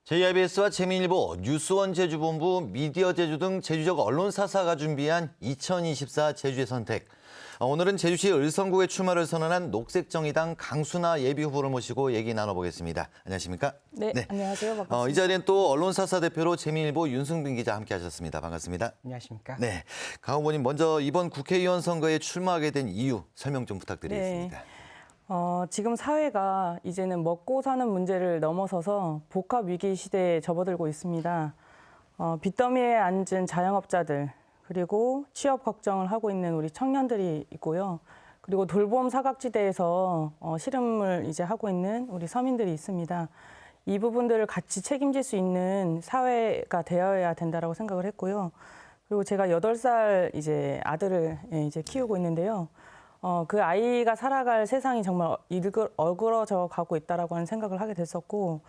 JIBS와 재미일보, 뉴스원 제주본부, 미디어 제주 등 제주적 언론사사가 준비한 2024 제주의 선택. 오늘은 제주시 을성구에 출마를 선언한 녹색정의당 강순하 예비후보를 모시고 얘기 나눠보겠습니다. 안녕하십니까? 네, 안녕하세요. 반갑습니다. 이 자리엔 또 언론사사 대표로 재미일보 윤승빈 기자 함께하셨습니다. 반갑습니다. 안녕하십니까? 네, 강 후보님 먼저 이번 국회의원 선거에 출마하게 된 이유 설명 좀 부탁드리겠습니다. 네. 지금 사회가 이제는 먹고 사는 문제를 넘어서서 복합 위기 시대에 접어들고 있습니다. 빚더미에 앉은 자영업자들, 그리고 취업 걱정을 하고 있는 우리 청년들이 있고요. 그리고 돌봄 사각지대에서 씨름을 이제 하고 있는 우리 서민들이 있습니다. 이 부분들을 같이 책임질 수 있는 사회가 되어야 된다라고 생각을 했고요. 그리고 제가 8살 이제 아들을 이제 키우고 있는데요. 그 아이가 살아갈 세상이 정말 어그러져 가고 있다라고 하는 생각을 하게 됐었고,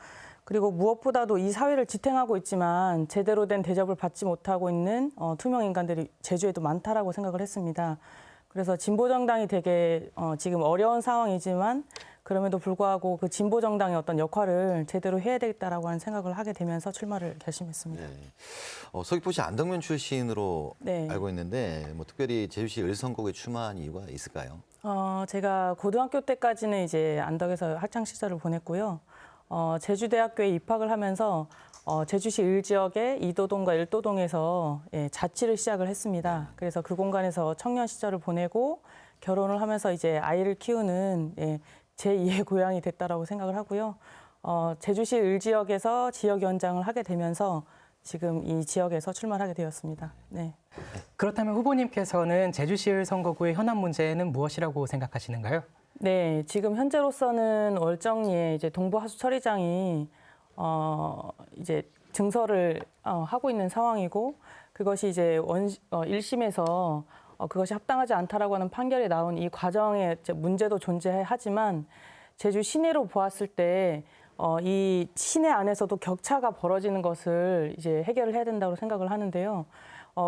그리고 무엇보다도 이 사회를 지탱하고 있지만 제대로 된 대접을 받지 못하고 있는 투명 인간들이 제주에도 많다라고 생각을 했습니다. 그래서 진보정당이 되게 지금 어려운 상황이지만 그럼에도 불구하고 그 진보정당의 어떤 역할을 제대로 해야 되겠다라고 하는 생각을 하게 되면서 출마를 결심했습니다. 네. 서귀포시 안덕면 출신으로 네. 알고 있는데 특별히 제주시 을성구에 출마한 이유가 있을까요? 제가 고등학교 때까지는 이제 안덕에서 학창 시절을 보냈고요. 제주대학교에 입학을 하면서 제주시 을지역의 이도동과 일도동에서 자취를 시작을 했습니다. 그래서 그 공간에서 청년 시절을 보내고 결혼을 하면서 이제 아이를 키우는 제2의 고향이 됐다라고 생각을 하고요. 제주시 을지역에서 지역위원장을 하게 되면서 지금 이 지역에서 출마를 하게 되었습니다. 네. 그렇다면 후보님께서는 제주시 을성거구의 현안 문제는 무엇이라고 생각하시는가요? 네, 지금 현재로서는 월정리에 이제 동부하수 처리장이 이제 증설을 하고 있는 상황이고, 그것이 이제 1심에서 그것이 합당하지 않다라고 하는 판결이 나온 이 과정에 문제도 존재하지만 제주 시내로 보았을 때 이 시내 안에서도 격차가 벌어지는 것을 이제 해결을 해야 된다고 생각을 하는데요.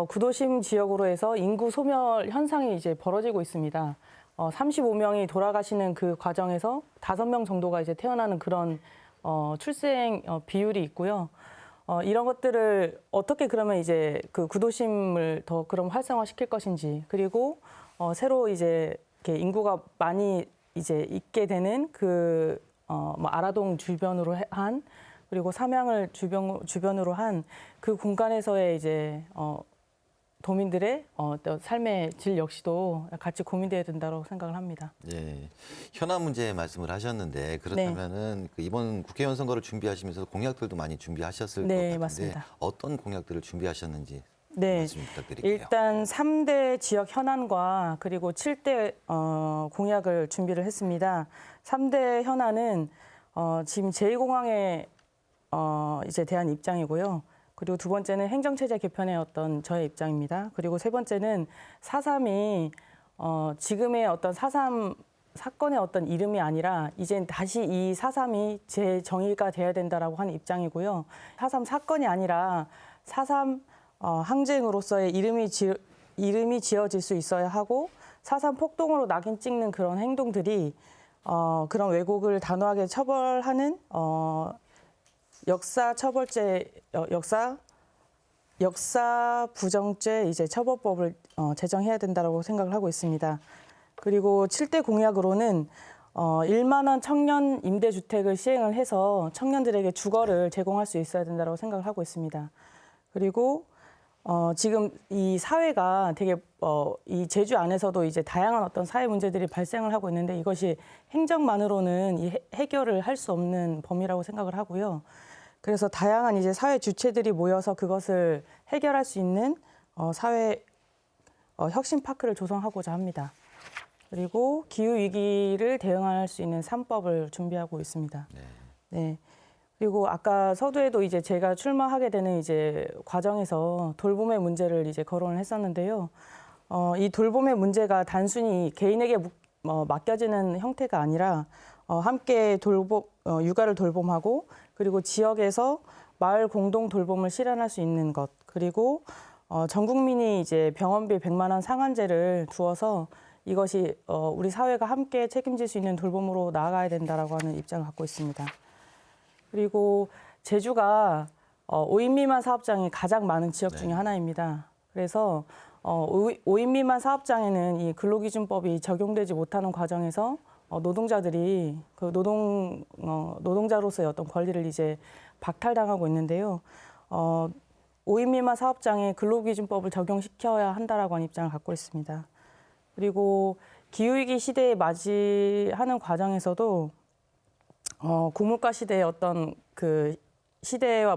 구도심 지역으로 해서 인구 소멸 현상이 이제 벌어지고 있습니다. 35명이 돌아가시는 그 과정에서 5명 정도가 이제 태어나는 그런 출생 비율이 있고요. 이런 것들을 어떻게 그러면 이제 그 구도심을 더 그럼 활성화시킬 것인지, 그리고 새로 이제 이렇게 인구가 많이 이제 있게 되는 그 아라동 주변으로 한, 그리고 삼양을 주변으로 한 그 공간에서의 이제 도민들의 삶의 질 역시도 같이 고민돼야 된다고 생각을 합니다. 예, 현안 문제 말씀을 하셨는데 그렇다면은 그 이번 국회의원 선거를 준비하시면서 공약들도 많이 준비하셨을 것 같은데 맞습니다. 어떤 공약들을 준비하셨는지 네, 말씀 부탁드릴게요. 일단 3대 지역 현안과 그리고 7대 공약을 준비를 했습니다. 3대 현안은 지금 제2공항에 이제 대한 입장이고요. 그리고 두 번째는 행정체제 개편의 어떤 저의 입장입니다. 그리고 세 번째는 4.3이 지금의 어떤 4.3 사건의 어떤 이름이 아니라 이젠 다시 이 4.3이 재정의가 돼야 된다라고 하는 입장이고요. 4.3 사건이 아니라 4.3 항쟁으로서의 이름이 지어질 수 있어야 하고 4.3 폭동으로 낙인 찍는 그런 행동들이 그런 왜곡을 단호하게 처벌하는 역사 부정죄 이제 처벌법을 제정해야 된다고 생각을 하고 있습니다. 그리고 7대 공약으로는 1만 원 청년 임대주택을 시행을 해서 청년들에게 주거를 제공할 수 있어야 된다고 생각을 하고 있습니다. 그리고 지금 이 사회가 되게 이 제주 안에서도 이제 다양한 어떤 사회 문제들이 발생을 하고 있는데 이것이 행정만으로는 이 해결을 할 수 없는 범위라고 생각을 하고요. 그래서 다양한 이제 사회 주체들이 모여서 그것을 해결할 수 있는 사회 혁신 파크를 조성하고자 합니다. 그리고 기후 위기를 대응할 수 있는 3법을 준비하고 있습니다. 네. 그리고 아까 서두에도 이제 제가 출마하게 되는 이제 과정에서 돌봄의 문제를 이제 거론을 했었는데요. 이 돌봄의 문제가 단순히 개인에게 맡겨지는 형태가 아니라 함께 육아를 돌봄하고 그리고 지역에서 마을 공동 돌봄을 실현할 수 있는 것, 그리고 전 국민이 이제 병원비 100만 원 상한제를 두어서 이것이 우리 사회가 함께 책임질 수 있는 돌봄으로 나아가야 된다라고 하는 입장을 갖고 있습니다. 그리고 제주가 5인 미만 사업장이 가장 많은 지역 중에 하나입니다. 그래서 5인 미만 사업장에는 이 근로기준법이 적용되지 못하는 과정에서 노동자들이 그 노동자로서의 어떤 권리를 이제 박탈당하고 있는데요. 5인 미만 사업장에 근로기준법을 적용시켜야 한다라고 하는 입장을 갖고 있습니다. 그리고 기후위기 시대에 맞이하는 과정에서도 고물가 시대의 어떤 그 시대와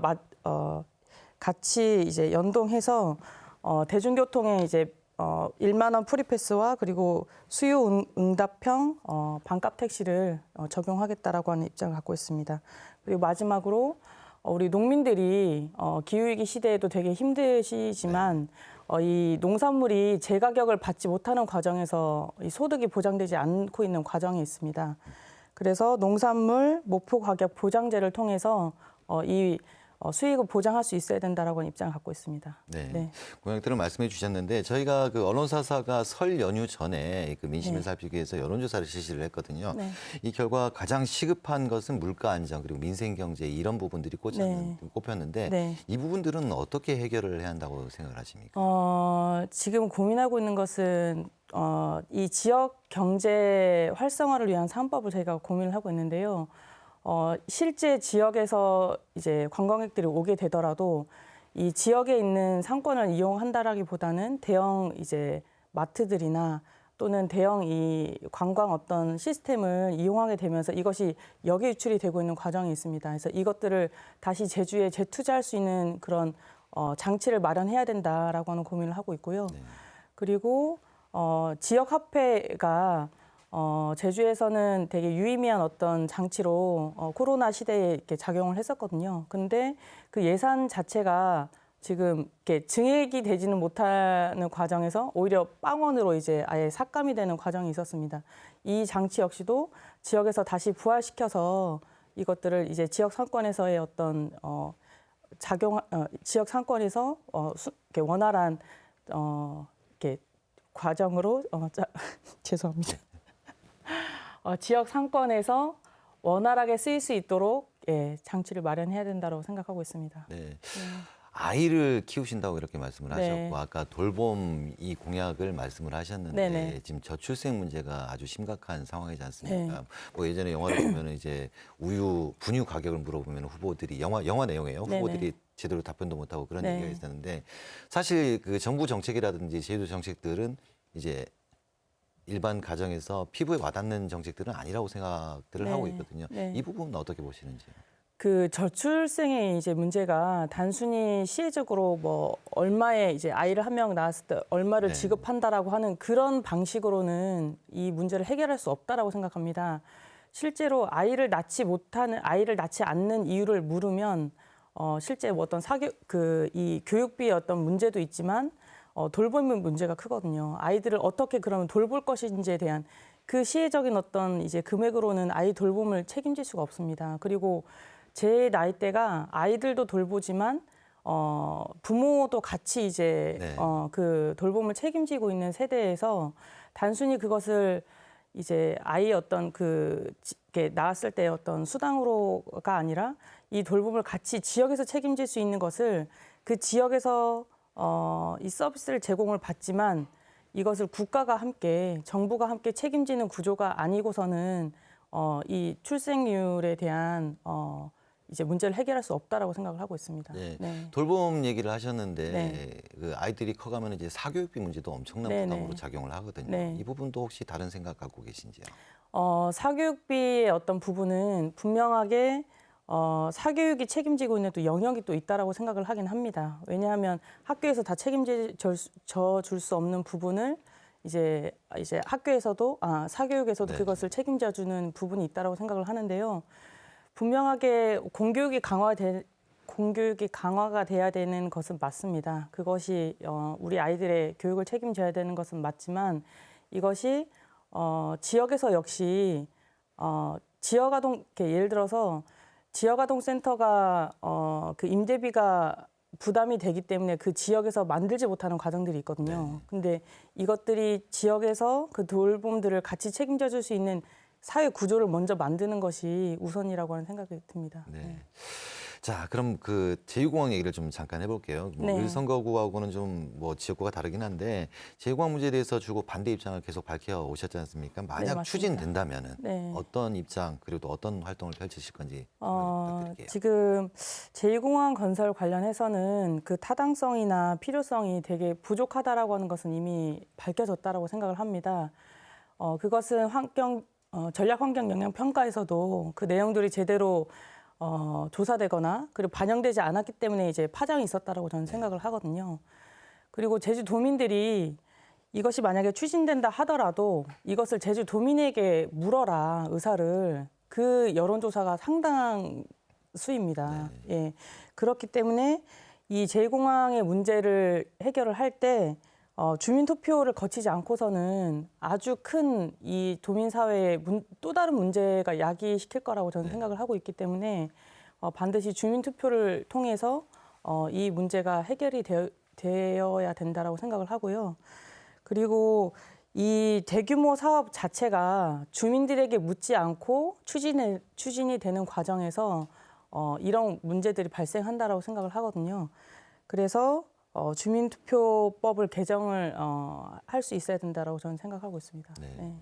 같이 이제 연동해서 대중교통에 이제 1만 원 프리패스와 그리고 수요 응답형 반값 택시를 적용하겠다라고 하는 입장을 갖고 있습니다. 그리고 마지막으로 우리 농민들이 기후위기 시대에도 되게 힘드시지만 이 농산물이 제가격을 받지 못하는 과정에서 이 소득이 보장되지 않고 있는 과정이 있습니다. 그래서 농산물 모포 가격 보장제를 통해서 이 수익을 보장할 수 있어야 된다라고 하는 입장을 갖고 있습니다. 네. 네. 공약들을 말씀해 주셨는데 저희가 그 언론사사가 설 연휴 전에 그 민심을 네. 살피기 위해서 여론조사를 실시를 했거든요. 네. 이 결과 가장 시급한 것은 물가 안정 그리고 민생 경제 이런 부분들이 꼽혔는데 네. 이 부분들은 어떻게 해결을 해야 한다고 생각을 하십니까? 지금 고민하고 있는 것은 이 지역 경제 활성화를 위한 3법을 저희가 고민을 하고 있는데요. 실제 지역에서 이제 관광객들이 오게 되더라도 이 지역에 있는 상권을 이용한다라기보다는 대형 이제 마트들이나 또는 대형 이 관광 어떤 시스템을 이용하게 되면서 이것이 역에 유출이 되고 있는 과정이 있습니다. 그래서 이것들을 다시 제주에 재투자할 수 있는 그런 장치를 마련해야 된다라고 하는 고민을 하고 있고요. 네. 그리고 지역 화폐가 제주에서는 되게 유의미한 어떤 장치로 코로나 시대에 이렇게 작용을 했었거든요. 근데 그 예산 자체가 지금 이렇게 증액이 되지는 못하는 과정에서 오히려 빵원으로 이제 아예 삭감이 되는 과정이 있었습니다. 이 장치 역시도 지역에서 다시 부활시켜서 이것들을 이제 지역 상권에서의 어떤 지역 상권에서 이렇게 원활한 이렇게 과정으로 죄송합니다. 지역 상권에서 원활하게 쓰일 수 있도록 장치를 마련해야 된다고 생각하고 있습니다. 네. 아이를 키우신다고 이렇게 말씀을 네. 하셨고 아까 돌봄 이 공약을 말씀을 하셨는데 네네. 지금 저출생 문제가 아주 심각한 상황이지 않습니까? 네. 뭐 예전에 영화를 보면 이제 우유 분유 가격을 물어보면 후보들이 영화 내용이에요. 네네. 후보들이 제대로 답변도 못하고 그런 네. 얘기가 있었는데 사실 그 정부 정책이라든지 제도 정책들은 이제 일반 가정에서 피부에 와닿는 정책들은 아니라고 생각들을 네. 하고 있거든요. 네. 이 부분은 어떻게 보시는지요? 그 저출생의 이제 문제가 단순히 시혜적으로 뭐 얼마의 이제 아이를 한 명 낳았을 때 얼마를 네. 지급한다라고 하는 그런 방식으로는 이 문제를 해결할 수 없다라고 생각합니다. 실제로 아이를 낳지 않는 이유를 물으면 실제 뭐 어떤 이 교육비의 어떤 문제도 있지만 돌봄의 문제가 크거든요. 아이들을 어떻게 그러면 돌볼 것인지에 대한 그 시혜적인 어떤 이제 금액으로는 아이 돌봄을 책임질 수가 없습니다. 그리고 제 나이대가 아이들도 돌보지만 부모도 같이 이제 네. 그 돌봄을 책임지고 있는 세대에서 단순히 그것을 이제 아이의 어떤 이렇게 낳았을 때 어떤 수당으로가 아니라 이 돌봄을 같이 지역에서 책임질 수 있는 것을 그 지역에서 이 서비스를 제공을 받지만 이것을 국가가 함께 정부가 함께 책임지는 구조가 아니고서는 이 출생률에 대한 이제 문제를 해결할 수 없다라고 생각을 하고 있습니다. 네. 네. 돌봄 얘기를 하셨는데 네. 그 아이들이 커가면 이제 사교육비 문제도 엄청난 네, 부담으로 네. 작용을 하거든요. 네. 이 부분도 혹시 다른 생각 갖고 계신지요? 사교육비의 어떤 부분은 분명하게 사교육이 책임지고 있는 또 영역이 또 있다라고 생각을 하긴 합니다. 왜냐하면 학교에서 다 책임져 줄 수 없는 부분을 이제 학교에서도 사교육에서도 네. 그것을 책임져 주는 부분이 있다라고 생각을 하는데요. 분명하게 공교육이 강화가 돼야 되는 것은 맞습니다. 그것이 우리 아이들의 교육을 책임져야 되는 것은 맞지만 이것이 지역에서 역시 지역아동 예를 들어서 지역아동센터가 그 임대비가 부담이 되기 때문에 그 지역에서 만들지 못하는 과정들이 있거든요. 네. 근데 이것들이 지역에서 그 돌봄들을 같이 책임져 줄 수 있는 사회 구조를 먼저 만드는 것이 우선이라고 하는 생각이 듭니다. 네. 자, 그럼 그 제2공항 얘기를 좀 잠깐 해볼게요. 뭐 네. 을선거구하고는 좀 뭐 지역구가 다르긴 한데 제2공항 문제에 대해서 주고 반대 입장을 계속 밝혀 오셨지 않습니까? 만약 맞습니다. 추진된다면은 네. 어떤 입장 그리고 또 어떤 활동을 펼치실 건지 부탁드릴게요. 지금 제2공항 건설 관련해서는 그 타당성이나 필요성이 되게 부족하다라고 하는 것은 이미 밝혀졌다라고 생각을 합니다. 그것은 전략 환경 영향 평가에서도 그 내용들이 제대로 조사되거나 그리고 반영되지 않았기 때문에 이제 파장이 있었다라고 저는 생각을 하거든요. 그리고 제주도민들이 이것이 만약에 추진된다 하더라도 이것을 제주도민에게 물어라 의사를 그 여론조사가 상당수입니다. 예. 그렇기 때문에 이 제2공항의 문제를 해결을 할 때 주민 투표를 거치지 않고서는 아주 큰 이 도민 사회에 또 다른 문제가 야기시킬 거라고 저는 생각을 하고 있기 때문에 반드시 주민 투표를 통해서 이 문제가 해결이 되어야 된다라고 생각을 하고요. 그리고 이 대규모 사업 자체가 주민들에게 묻지 않고 추진이 되는 과정에서 이런 문제들이 발생한다라고 생각을 하거든요. 그래서 주민투표법을 개정을 할 수 있어야 된다라고 저는 생각하고 있습니다. 네. 네.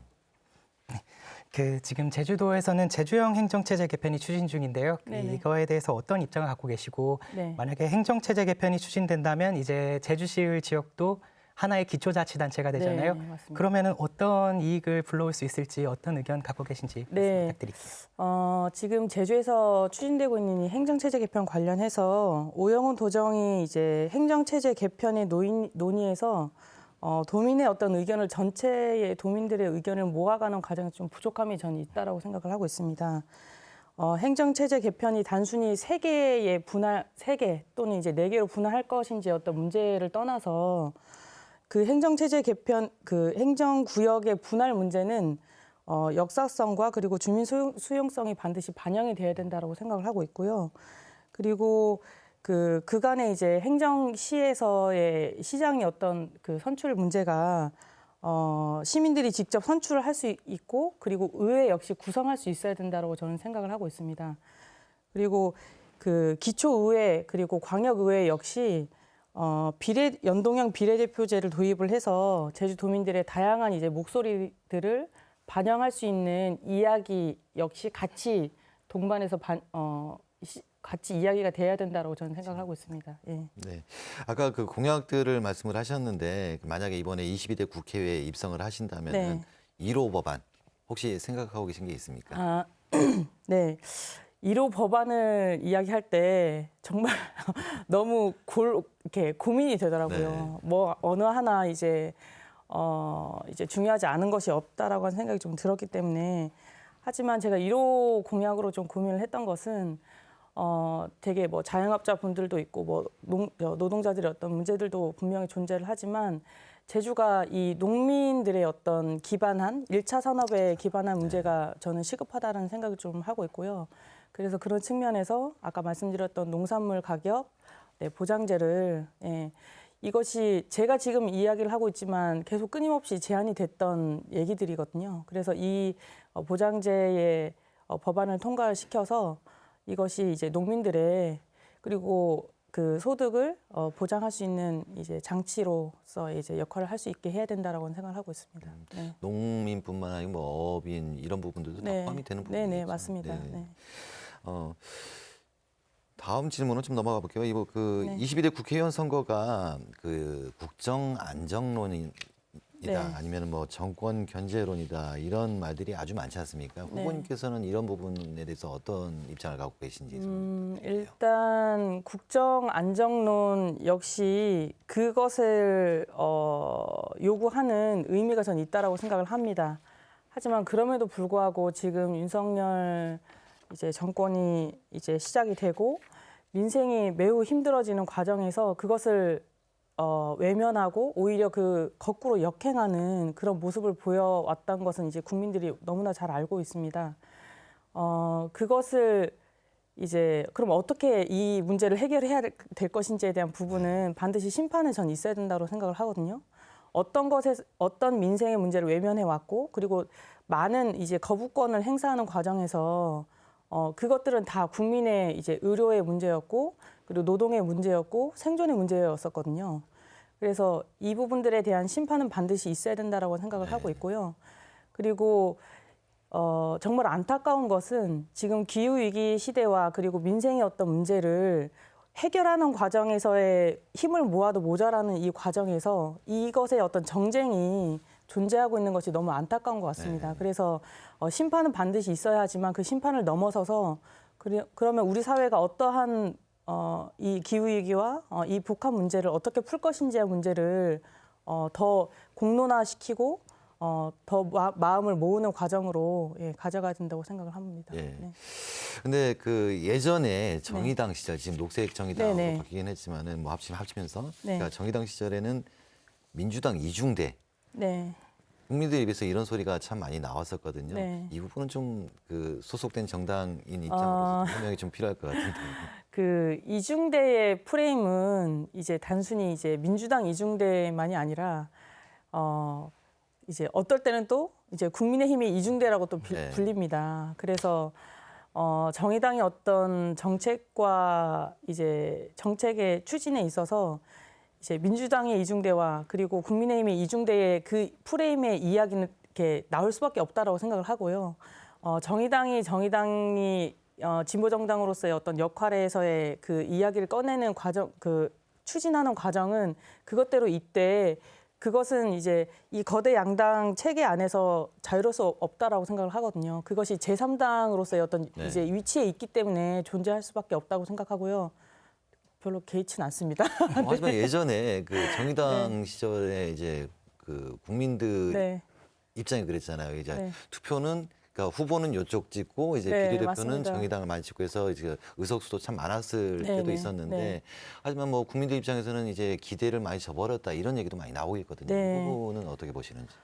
지금 제주도에서는 제주형 행정체제 개편이 추진 중인데요. 네네. 이거에 대해서 어떤 입장을 갖고 계시고 네. 만약에 행정체제 개편이 추진된다면 이제 제주시의 지역도 하나의 기초자치단체가 되잖아요. 네, 맞습니다. 그러면은 어떤 이익을 불러올 수 있을지 어떤 의견 갖고 계신지 말씀 네. 부탁드릴게요. 지금 제주에서 추진되고 있는 이 행정체제 개편 관련해서 오영훈 도정이 이제 행정체제 개편의 논의에서 도민의 어떤 의견을 전체의 도민들의 의견을 모아가는 과정에 좀 부족함이 저는 있다라고 생각을 하고 있습니다. 행정체제 개편이 단순히 세 개 또는 이제 4개로 분할할 것인지 어떤 문제를 떠나서 그 행정체제 개편, 그 행정구역의 분할 문제는 역사성과 그리고 주민 수용성이 반드시 반영이 돼야 된다라고 생각을 하고 있고요. 그리고 그간의 이제 행정시에서의 시장의 어떤 그 선출 문제가 시민들이 직접 선출을 할 수 있고 그리고 의회 역시 구성할 수 있어야 된다라고 저는 생각을 하고 있습니다. 그리고 그 기초의회 그리고 광역의회 역시 연동형 비례대표제를 도입을 해서 제주도민들의 다양한 이제 목소리들을 반영할 수 있는 이야기 역시 같이 동반해서 같이 이야기가 돼야 된다고 저는 생각을 하고 있습니다. 예. 네. 아까 그 공약들을 말씀을 하셨는데 만약에 이번에 22대 국회에 입성을 하신다면 네. 1호 법안 혹시 생각하고 계신 게 있습니까? 네. 1호 법안을 이야기할 때 정말 너무 이렇게 고민이 되더라고요. 네. 뭐 어느 하나 이제 중요하지 않은 것이 없다라고 하는 생각이 좀 들었기 때문에 하지만 제가 1호 공약으로 좀 고민을 했던 것은 되게 뭐 자영업자 분들도 있고 뭐 노동자들의 어떤 문제들도 분명히 존재를 하지만 제주가 이 농민들의 어떤 기반한 1차 산업에 기반한 문제가 저는 시급하다는 생각을 좀 하고 있고요. 그래서 그런 측면에서 아까 말씀드렸던 농산물 가격 보장제를 이것이 제가 지금 이야기를 하고 있지만 계속 끊임없이 제한이 됐던 얘기들이거든요. 그래서 이 보장제의 법안을 통과시켜서 이것이 이제 농민들의 그리고 그 소득을 보장할 수 있는 이제 장치로서 이제 역할을 할 수 있게 해야 된다라고 생각을 하고 있습니다. 네. 농민뿐만 아니고 뭐 어민 이런 부분들도 다 포함이 되는 부분이죠. 네, 맞습니다. 네. 네. 다음 질문은 좀 넘어가 볼게요. 이거 그 네. 22대 국회의원 선거가 그 국정 안정론이다 네. 아니면 뭐 정권 견제론이다 이런 말들이 아주 많지 않습니까? 네. 후보님께서는 이런 부분에 대해서 어떤 입장을 갖고 계신지 좀 일단 국정 안정론 역시 그것을 요구하는 의미가 전 있다라고 생각을 합니다. 하지만 그럼에도 불구하고 지금 윤석열 이제 정권이 이제 시작이 되고 민생이 매우 힘들어지는 과정에서 그것을 외면하고 오히려 그 거꾸로 역행하는 그런 모습을 보여왔던 것은 이제 국민들이 너무나 잘 알고 있습니다. 그것을 이제 그럼 어떻게 이 문제를 해결해야 될 것인지에 대한 부분은 반드시 심판은 전 있어야 된다고 생각을 하거든요. 어떤 민생의 문제를 외면해 왔고 그리고 많은 이제 거부권을 행사하는 과정에서 그것들은 다 국민의 이제 의료의 문제였고 그리고 노동의 문제였고 생존의 문제였었거든요. 그래서 이 부분들에 대한 심판은 반드시 있어야 된다라고 생각을 하고 있고요. 그리고 정말 안타까운 것은 지금 기후위기 시대와 그리고 민생의 어떤 문제를 해결하는 과정에서의 힘을 모아도 모자라는 이 과정에서 이것의 어떤 정쟁이 존재하고 있는 것이 너무 안타까운 것 같습니다. 그래서 심판은 반드시 있어야 하지만 그 심판을 넘어서서 그러면 우리 사회가 어떠한 이 기후위기와 이 북한 문제를 어떻게 풀 것인지의 문제를 더 공론화시키고 더 마음을 모으는 과정으로 가져가야 된다고 생각을 합니다. 예. 네. 근데 그 예전에 정의당 시절, 지금 녹색 정의당으로 네네. 바뀌긴 했지만은 뭐 합치면서 네. 그러니까 정의당 시절에는 민주당 이중대 네. 국민들 입에서 이런 소리가 참 많이 나왔었거든요. 네. 이 부분은 좀 그 소속된 정당인 입장으로서 설명이 좀 필요할 것 같은데. 그 이중대의 프레임은 이제 단순히 이제 민주당 이중대만이 아니라 이제 어떨 때는 또 이제 국민의힘이 이중대라고 또 네. 불립니다. 그래서 정의당의 어떤 정책과 이제 정책의 추진에 있어서 이제 민주당의 이중대와 그리고 국민의힘의 이중대의 그 프레임의 이야기는 이렇게 나올 수밖에 없다라고 생각을 하고요. 정의당이 진보 정당으로서의 어떤 역할에서의 그 이야기를 꺼내는 과정, 그 추진하는 과정은 그것대로 이때 그것은 이제 이 거대 양당 체계 안에서 자유로울 수 없다라고 생각을 하거든요. 그것이 제3당으로서의 어떤 네. 이제 위치에 있기 때문에 존재할 수밖에 없다고 생각하고요. 별로 개의치는 않습니다. 하지만 예전에 그 정의당 시절에 이제 그 국민들 네, 입장이 그랬잖아요. 이제 네. 투표는 그러니까 후보는 이쪽 찍고 이제 네, 비례대표는 맞습니다. 정의당을 많이 찍고 해서 이제 의석수도 참 많았을 네, 때도 네, 있었는데 네. 하지만 뭐 국민들 입장에서는 이제 기대를 많이 저버렸다 이런 얘기도 많이 나오고 있거든요. 네. 이 부분은 어떻게 보시는지요?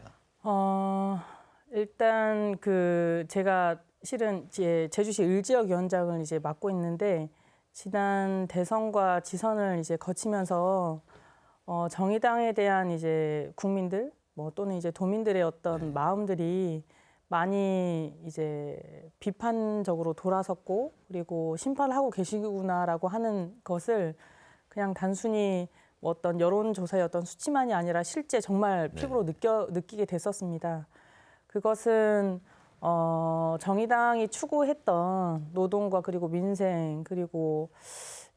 일단 그 제가 실은 이제 제주시 을지역위원장을 이제 맡고 있는데 지난 대선과 지선을 이제 거치면서 정의당에 대한 이제 국민들 뭐 또는 이제 도민들의 어떤 마음들이 많이 이제 비판적으로 돌아섰고 그리고 심판을 하고 계시구나라고 하는 것을 그냥 단순히 뭐 어떤 여론조사의 어떤 수치만이 아니라 실제 정말 피부로 느끼게 됐었습니다. 그것은 정의당이 추구했던 노동과 그리고 민생 그리고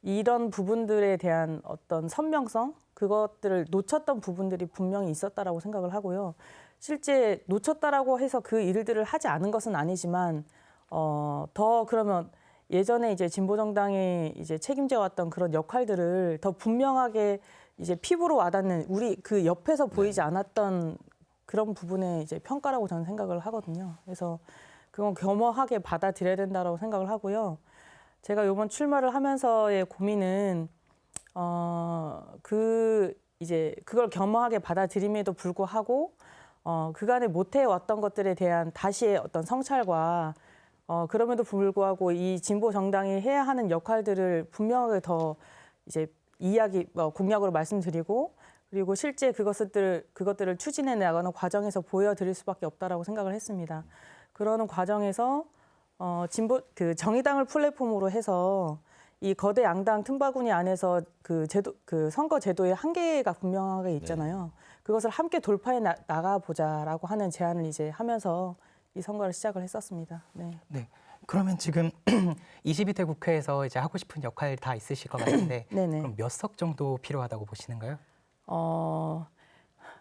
이런 부분들에 대한 어떤 선명성 그것들을 놓쳤던 부분들이 분명히 있었다라고 생각을 하고요. 실제 놓쳤다라고 해서 그 일들을 하지 않은 것은 아니지만 더 그러면 예전에 이제 진보 정당이 이제 책임져 왔던 그런 역할들을 더 분명하게 이제 피부로 와닿는 우리 그 옆에서 보이지 않았던 그런 부분의 이제 평가라고 저는 생각을 하거든요. 그래서 그건 겸허하게 받아들여야 된다라고 생각을 하고요. 제가 이번 출마를 하면서의 고민은 이제 그걸 겸허하게 받아들임에도 불구하고 그간에 못해 왔던 것들에 대한 다시의 어떤 성찰과 그럼에도 불구하고 이 진보 정당이 해야 하는 역할들을 분명하게 더 이제 공약으로 말씀드리고 그리고 실제 그것들을 추진해 나가는 과정에서 보여드릴 수밖에 없다라고 생각을 했습니다. 그러는 과정에서 정의당을 플랫폼으로 해서 이 거대 양당 틈바구니 안에서 그 선거 제도의 한계가 분명하게 있잖아요. 그것을 함께 돌파해 나가 보자라고 하는 제안을 이제 하면서 이 선거를 시작을 했었습니다. 네. 네. 그러면 지금 22대 국회에서 이제 하고 싶은 역할 다 있으실 것 같은데 네네. 그럼 몇 석 정도 필요하다고 보시는가요?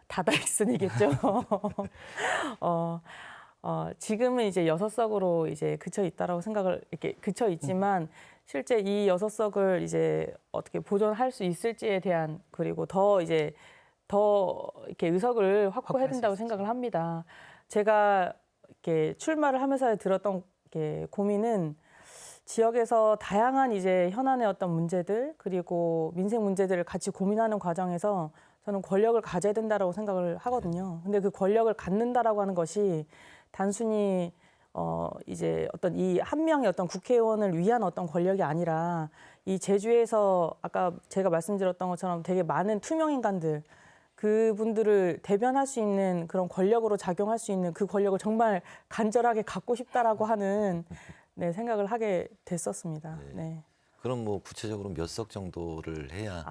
다다익선이겠죠. 지금은 이제 6석으로 이제 그쳐 있다라고 생각을 이렇게 그쳐 있지만 실제 이 6석을 이제 어떻게 보존할 수 있을지에 대한 그리고 더 이렇게 의석을 확보해야 확보할 수 된다고 있을지. 생각을 합니다. 제가 이렇게 출마를 하면서 들었던 이렇게 고민은 지역에서 다양한 이제 현안의 어떤 문제들 그리고 민생 문제들을 같이 고민하는 과정에서 저는 권력을 가져야 된다라고 생각을 하거든요. 근데 그 권력을 갖는다라고 하는 것이 단순히 이제 어떤 이 한 명의 어떤 국회의원을 위한 어떤 권력이 아니라 이 제주에서 아까 제가 말씀드렸던 것처럼 되게 많은 투명 인간들 그분들을 대변할 수 있는 그런 권력으로 작용할 수 있는 그 권력을 정말 간절하게 갖고 싶다라고 하는 네, 생각을 하게 됐었습니다. 네. 네. 그럼 뭐 구체적으로 몇 석 정도를 해야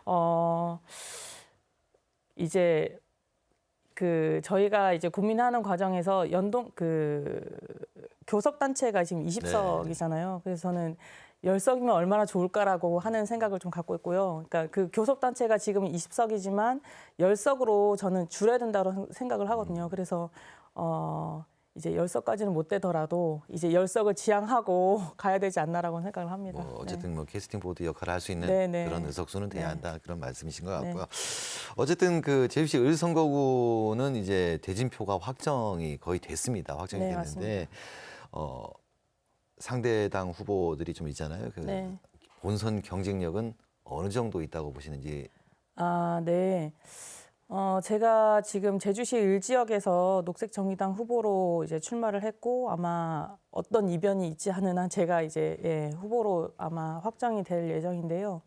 아, 이제 그 저희가 이제 고민하는 과정에서 연동 그 교섭 단체가 지금 20석이잖아요. 그래서 저는 10석이면 얼마나 좋을까라고 하는 생각을 좀 갖고 있고요. 그러니까 그 교섭 단체가 지금 20석이지만 10석으로 저는 줄여야 된다고 생각을 하거든요. 그래서 이제 10석까지는 못 되더라도 이제 10석을 지향하고 가야 되지 않나라고 생각을 합니다. 뭐 어쨌든 뭐 캐스팅 보드 역할을 할 수 있는 네, 네. 그런 의석수는 돼야 네. 한다 그런 말씀이신 것 네. 같고요. 어쨌든 그 제주시 을선거구는 이제 대진표가 확정이 거의 됐습니다. 확정이 네, 됐는데 상대당 후보들이 좀 있잖아요. 그 네. 본선 경쟁력은 어느 정도 있다고 보시는지. 아, 네. 제가 지금 제주시 을지역에서 녹색정의당 후보로 이제 출마를 했고 아마 어떤 이변이 있지 않은 한 제가 이제 후보로 아마 확정이 될 예정인데요.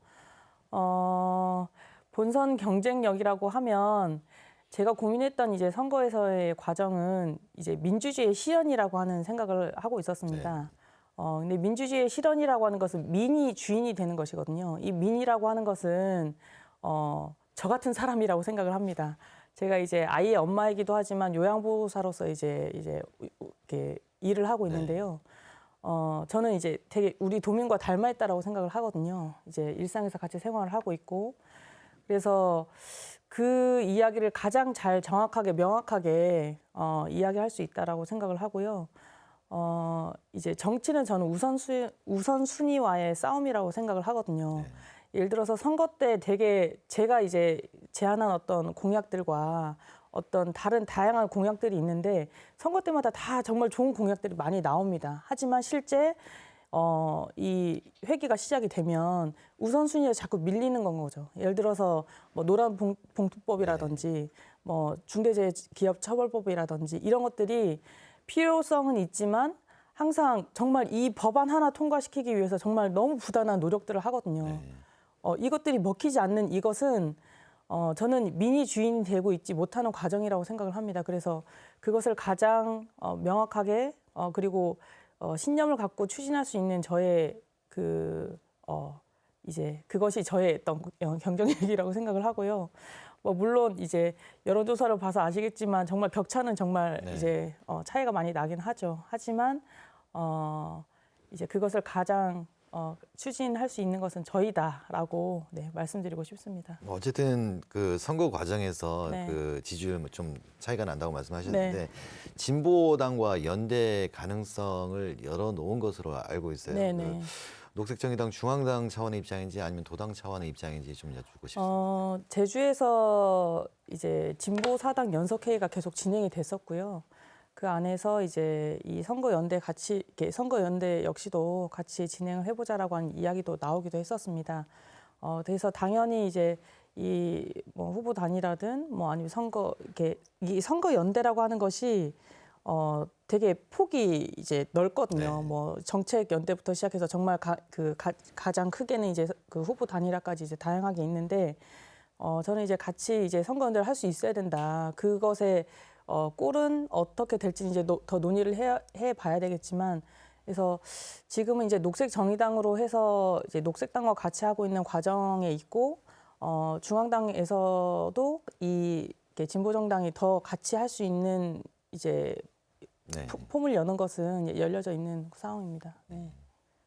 본선 경쟁력이라고 하면 제가 고민했던 이제 선거에서의 과정은 이제 민주주의의 실현이라고 하는 생각을 하고 있었습니다. 근데 민주주의의 실현이라고 하는 것은 민이 주인이 되는 것이거든요. 이 민이라고 하는 것은 저 같은 사람이라고 생각을 합니다. 제가 이제 아이의 엄마이기도 하지만 요양보호사로서 이제 이렇게 일을 하고 있는데요. 저는 이제 되게 우리 도민과 닮아 있다라고 생각을 하거든요. 이제 일상에서 같이 생활을 하고 있고 그래서 그 이야기를 가장 잘 정확하게 명확하게 이야기할 수 있다라고 생각을 하고요. 이제 정치는 저는 우선순위와의 싸움이라고 생각을 하거든요. 예를 들어서 선거 때 되게 제가 이제 제안한 어떤 공약들과 어떤 다른 다양한 공약들이 있는데 선거 때마다 다 정말 좋은 공약들이 많이 나옵니다. 하지만 실제 이 회기가 시작이 되면 우선순위가 자꾸 밀리는 건 거죠. 예를 들어서 뭐 노란봉투법이라든지 뭐 중대재해기업처벌법이라든지 이런 것들이 필요성은 있지만 항상 정말 이 법안 하나 통과시키기 위해서 정말 너무 부단한 노력들을 하거든요. 이것들이 먹히지 않는 이것은 저는 민이 주인이 되고 있지 못하는 과정이라고 생각을 합니다. 그래서 그것을 가장 명확하게 그리고 신념을 갖고 추진할 수 있는 저의 이제 그것이 저의 어떤 경쟁력이라고 생각을 하고요. 뭐 물론 이제 여론조사를 봐서 아시겠지만 정말 격차는 정말 이제 차이가 많이 나긴 하죠. 하지만 이제 그것을 가장 추진할 수 있는 것은 저희다라고 말씀드리고 싶습니다. 뭐 어쨌든 그 선거 과정에서 네. 그 지지율 좀 차이가 난다고 말씀하셨는데 진보당과 연대 가능성을 열어놓은 것으로 알고 있어요. 네네. 그 녹색정의당 중앙당 차원의 입장인지 아니면 도당 차원의 입장인지 좀 여쭙고 싶습니다. 제주에서 이제 진보 사당 연석회의가 계속 진행이 됐었고요. 그 안에서 이제 이 선거연대 같이 이렇게 선거연대 역시도 같이 진행을 해보자라고 하는 이야기도 나오기도 했었습니다. 그래서 당연히 이제 이 뭐 후보 단이라든 뭐 아니면 이렇게 이 선거연대라고 하는 것이 되게 폭이 이제 넓거든요. 뭐 정책 연대부터 시작해서 정말 가장 크게는 이제 그 후보 단일화까지 이제 다양하게 있는데 저는 이제 같이 이제 선거연대를 할 수 있어야 된다. 그것에 꼴은 어떻게 될지 이제 더 논의를 해 봐야 되겠지만 그래서 지금은 이제 녹색정의당으로 해서 이제 녹색당과 같이 하고 있는 과정에 있고 중앙당에서도 이렇게 진보정당이 더 같이 할 수 있는 이제 폼을 여는 것은 열려져 있는 상황입니다. 네.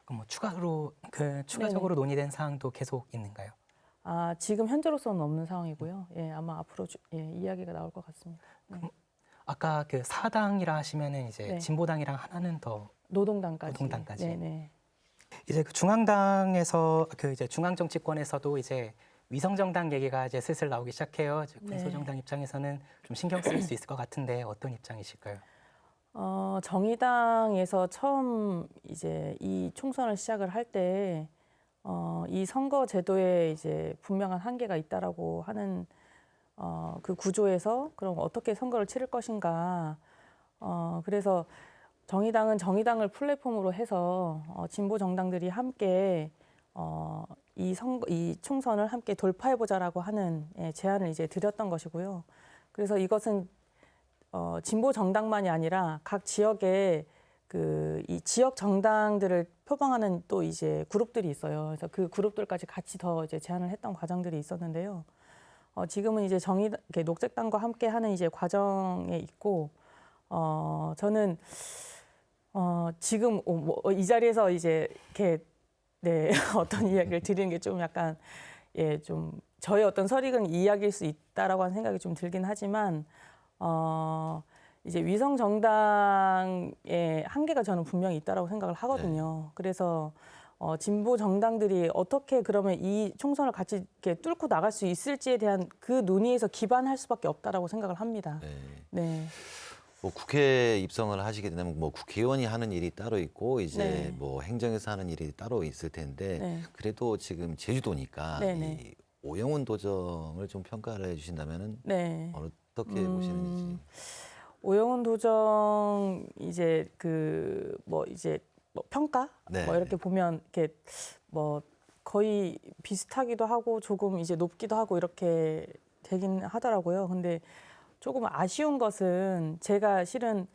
그럼 뭐 추가적으로 논의된 사항도 계속 있는가요? 지금 현재로서는 없는 상황이고요. 예, 아마 앞으로 이야기가 나올 것 같습니다. 네. 아까 그 사당이라 하시면은 이제 네. 진보당이랑 하나는 더 노동당까지. 노동당까지. 네. 이제 그 중앙당에서 그 이제 중앙 정치권에서도 이제 위성정당 얘기가 이제 슬슬 나오기 시작해요. 이제 군소정당 입장에서는 좀 신경 쓸 수 있을 것 같은데 어떤 입장이실까요? 정의당에서 처음 이제 이 총선을 시작을 할 때 이 선거 제도에 이제 분명한 한계가 있다라고 하는 그 구조에서 그럼 어떻게 선거를 치를 것인가. 그래서 정의당은 정의당을 플랫폼으로 해서 진보 정당들이 함께 이 총선을 함께 돌파해보자라고 하는 제안을 이제 드렸던 것이고요. 그래서 이것은 진보 정당만이 아니라 각 지역의 이 지역 정당들을 표방하는 또 이제 그룹들이 있어요. 그래서 그 그룹들까지 같이 더 이제 제안을 했던 과정들이 있었는데요. 지금은 이제 이렇게 녹색당과 함께 하는 이제 과정에 있고, 저는 지금 이 자리에서 이제 이렇게 네, 어떤 이야기를 드리는 게 좀 약간 좀 저의 어떤 설익은 이야기일 수 있다라고 하는 생각이 좀 들긴 하지만 이제 위성 정당의 한계가 저는 분명히 있다라고 생각을 하거든요. 그래서 진보 정당들이 어떻게 그러면 이 총선을 같이 이렇게 뚫고 나갈 수 있을지에 대한 그 논의에서 기반할 수밖에 없다라고 생각을 합니다. 네. 네. 뭐 국회 입성을 하시게 되면 뭐 국회의원이 하는 일이 따로 있고 이제 네. 뭐 행정에서 하는 일이 따로 있을 텐데 네. 그래도 지금 제주도니까 네, 네. 이 오영훈 도정을 좀 평가를 해주신다면은 네. 어떻게 보시는지. 오영훈 도정 이제 이제 평가 네. 뭐 이렇게 보면 이렇게 뭐 거의 비슷하기도 하고 조금 이제 높기도 하고 이렇게 되긴 하더라고요. 근데 조금 아쉬운 것은 제가 실은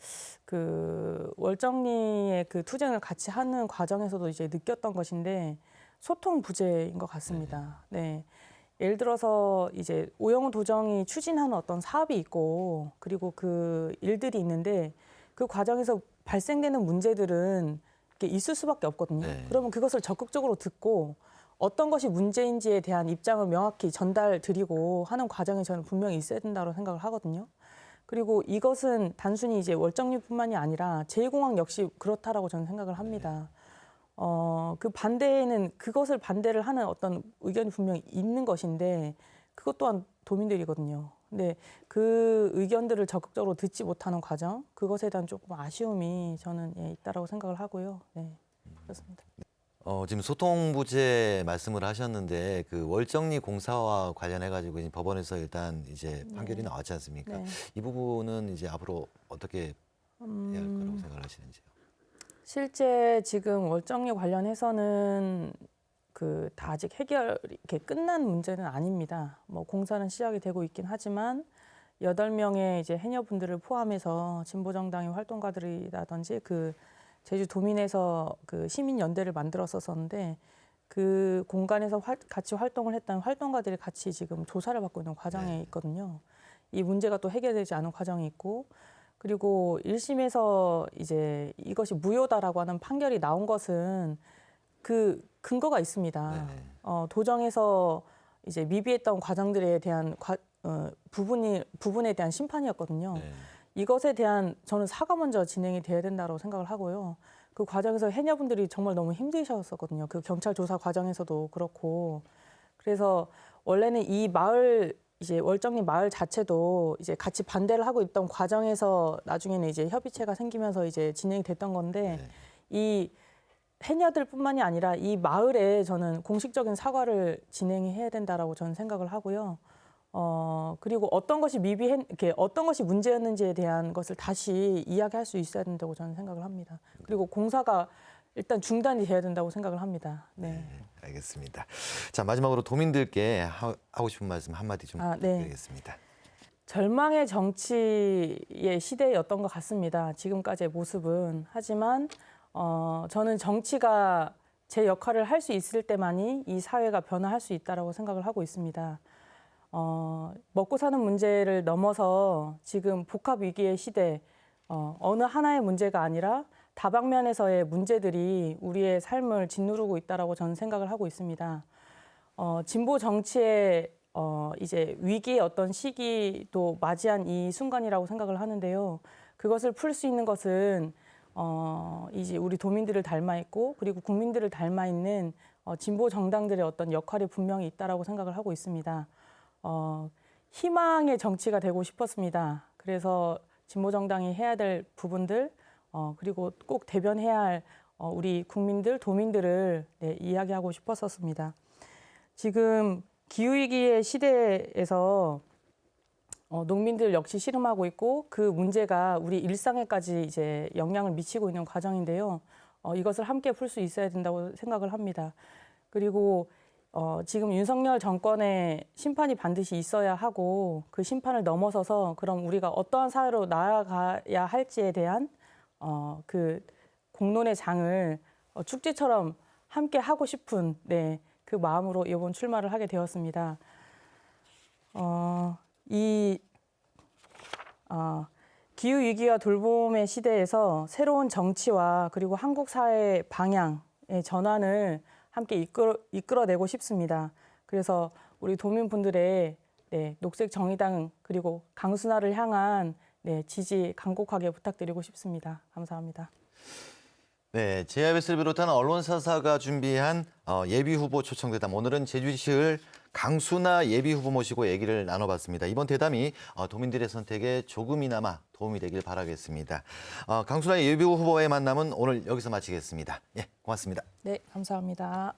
그 월정리의 그 투쟁을 같이 하는 과정에서도 이제 느꼈던 것인데 소통 부재인 것 같습니다. 네. 예를 들어서 이제 오영훈 도정이 추진하는 어떤 사업이 있고 그리고 그 일들이 있는데 그 과정에서 발생되는 문제들은 이렇게 있을 수밖에 없거든요. 네. 그러면 그것을 적극적으로 듣고 어떤 것이 문제인지에 대한 입장을 명확히 전달드리고 하는 과정이 저는 분명히 있어야 된다고 생각을 하거든요. 그리고 이것은 단순히 이제 월정리뿐만이 아니라 제2공항 역시 그렇다라고 저는 생각을 합니다. 그 반대에는 그것을 반대를 하는 어떤 의견이 분명히 있는 것인데 그것 또한 도민들이거든요. 근데 그 의견들을 적극적으로 듣지 못하는 과정, 그것에 대한 조금 아쉬움이 저는 있다라고 생각을 하고요. 네, 그렇습니다. 지금 소통 부재 말씀을 하셨는데 그 월정리 공사와 관련해 가지고 법원에서 일단 이제 판결이 나왔지 않습니까? 네. 이 부분은 이제 앞으로 어떻게 해야 할 거라고 생각을 하시는지요? 실제 지금 월정리 관련해서는 다 아직 해결이 이렇게 끝난 문제는 아닙니다. 뭐 공사는 시작이 되고 있긴 하지만 8명의 이제 해녀분들을 포함해서 진보정당의 활동가들이라든지 그 제주도민에서 그 시민연대를 만들었었는데 그 공간에서 같이 활동을 했던 활동가들이 같이 지금 조사를 받고 있는 과정에 있거든요. 이 문제가 또 해결되지 않은 과정이 있고 그리고 1심에서 이제 이것이 무효다라고 하는 판결이 나온 것은 그 근거가 있습니다. 도정에서 이제 미비했던 과정들에 대한 부분에 대한 심판이었거든요. 네. 이것에 대한 저는 사과 먼저 진행이 돼야 된다고 생각을 하고요. 그 과정에서 해녀분들이 정말 너무 힘드셨었거든요. 그 경찰 조사 과정에서도 그렇고. 그래서 원래는 이 마을 이제 월정리 마을 자체도 이제 같이 반대를 하고 있던 과정에서 나중에는 이제 협의체가 생기면서 이제 진행이 됐던 건데 이 해녀들뿐만이 아니라 이 마을에 저는 공식적인 사과를 진행해야 된다라고 저는 생각을 하고요. 그리고 어떤 것이 문제였는지에 대한 것을 다시 이야기할 수 있어야 된다고 저는 생각을 합니다. 그리고 공사가 일단 중단이 돼야 된다고 생각을 합니다. 네. 알겠습니다. 자, 마지막으로 도민들께 하고 싶은 말씀 한마디 좀 네. 부탁드리겠습니다. 절망의 정치의 시대였던 것 같습니다. 지금까지의 모습은. 하지만 저는 정치가 제 역할을 할 수 있을 때만이 이 사회가 변화할 수 있다고 생각을 하고 있습니다. 먹고 사는 문제를 넘어서 지금 복합 위기의 시대, 어느 하나의 문제가 아니라 다방면에서의 문제들이 우리의 삶을 짓누르고 있다고 저는 생각을 하고 있습니다. 진보 정치의 이제 위기의 어떤 시기도 맞이한 이 순간이라고 생각을 하는데요. 그것을 풀 수 있는 것은 이제 우리 도민들을 닮아 있고 그리고 국민들을 닮아 있는 진보 정당들의 어떤 역할이 분명히 있다고 생각을 하고 있습니다. 희망의 정치가 되고 싶었습니다. 그래서 진보 정당이 해야 될 부분들 그리고 꼭 대변해야 할 우리 국민들, 도민들을 이야기하고 싶었었습니다. 지금 기후위기의 시대에서 농민들 역시 씨름하고 있고 그 문제가 우리 일상에까지 이제 영향을 미치고 있는 과정인데요. 이것을 함께 풀 수 있어야 된다고 생각을 합니다. 그리고 지금 윤석열 정권의 심판이 반드시 있어야 하고 그 심판을 넘어서서 그럼 우리가 어떠한 사회로 나아가야 할지에 대한 그 공론의 장을 축제처럼 함께 하고 싶은 그 마음으로 이번 출마를 하게 되었습니다. 기후 위기와 돌봄의 시대에서 새로운 정치와 그리고 한국 사회의 방향의 전환을 함께 이끌어내고 싶습니다. 그래서 우리 도민분들의 녹색 정의당 그리고 강순화를 향한 지지 간곡하게 부탁드리고 싶습니다. 감사합니다. 네, JIBS를 비롯한 언론사사가 준비한 예비후보 초청대담. 오늘은 제주시을 강순화 예비후보 모시고 얘기를 나눠봤습니다. 이번 대담이 도민들의 선택에 조금이나마 도움이 되길 바라겠습니다. 강순화 예비후보와의 만남은 오늘 여기서 마치겠습니다. 예, 고맙습니다. 네, 감사합니다.